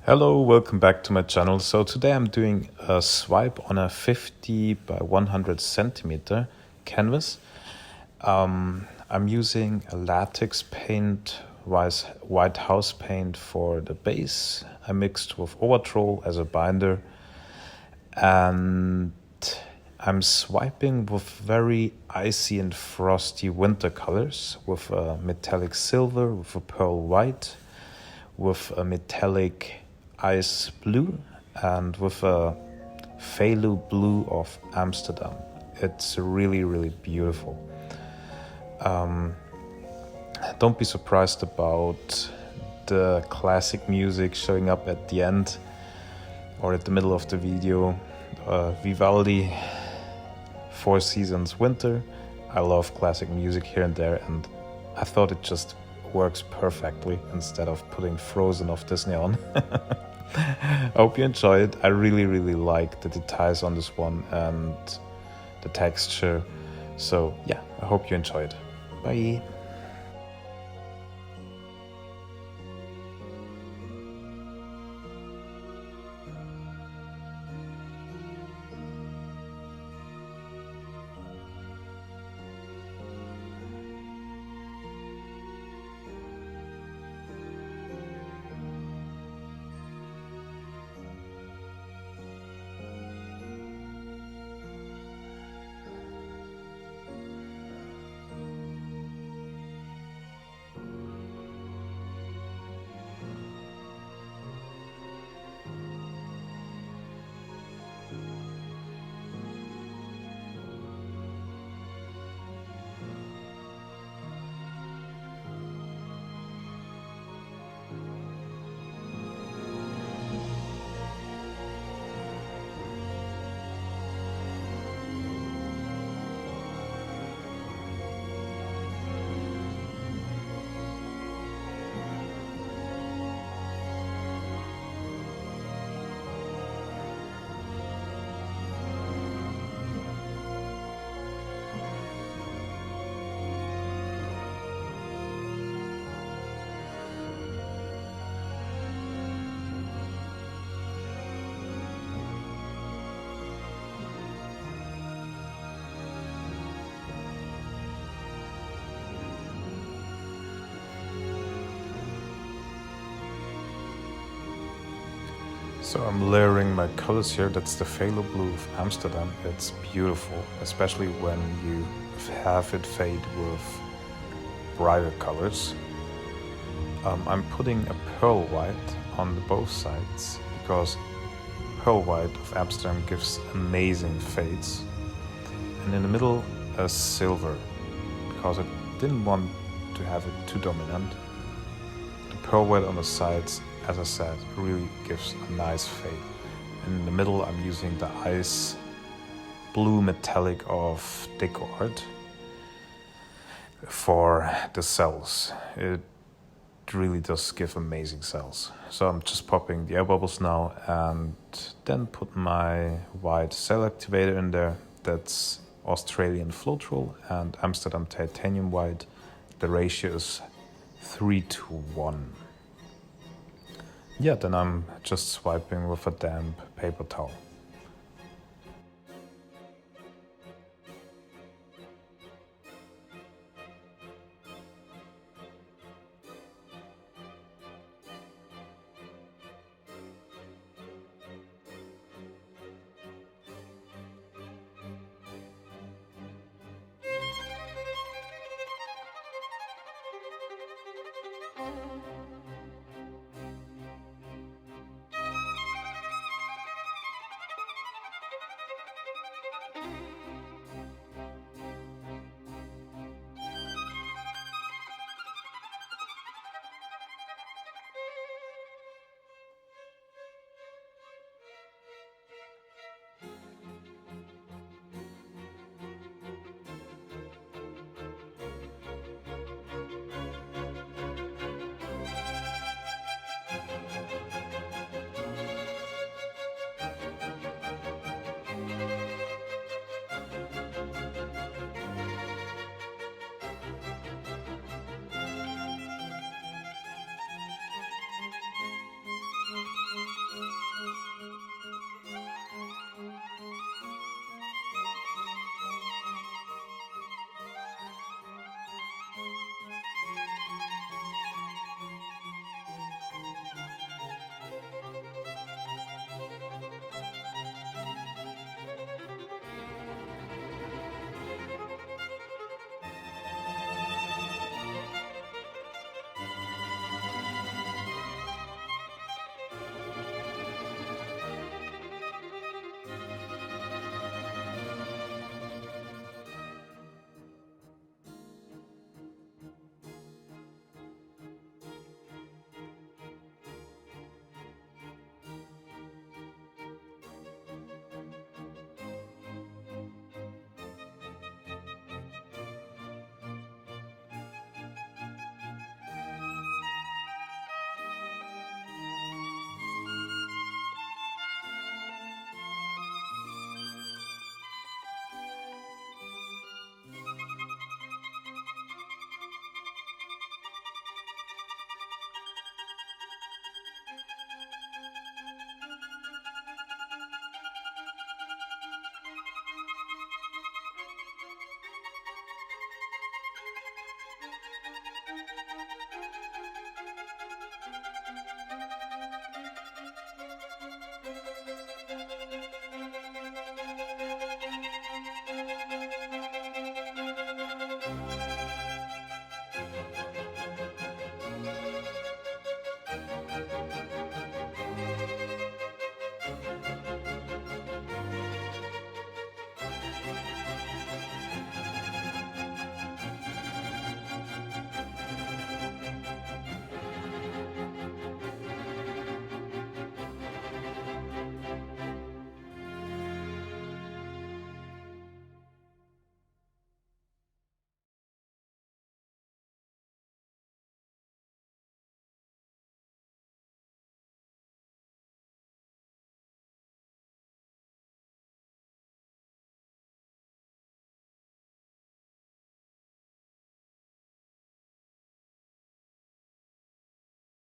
Hello, welcome back to my channel. So today I'm doing a swipe on a 50 by 100 centimeter canvas. I'm using a latex paint, white house paint for the base. I mixed with Overtroll as a binder, and I'm swiping with very icy and frosty winter colors with a metallic silver, with a pearl white, with a metallic ice blue, and with a phthalo blue of Amsterdam. It's really beautiful. Don't be surprised about the classic music showing up at the end or at the middle of the video. Vivaldi, Four Seasons Winter. I love classic music here and there, and I thought it just works perfectly instead of putting Frozen of Disney on. I hope you enjoy it. I really like the details on this one and the texture. So yeah, I hope you enjoy it. Bye. So I'm layering my colors here. That's the phthalo blue of Amsterdam. It's beautiful, especially when you have it fade with brighter colors. I'm putting a pearl white on both sides because pearl white of Amsterdam gives amazing fades. And in the middle, a silver, because I didn't want to have it too dominant. The pearl white on the sides, as I said, really gives a nice fade. And in the middle, I'm using the ice blue metallic of Deco Art for the cells. It really does give amazing cells. So I'm just popping the air bubbles now and then put my white cell activator in there. That's Australian Floatroll and Amsterdam Titanium White. The ratio is 3:1. Yeah, then I'm just swiping with a damp paper towel.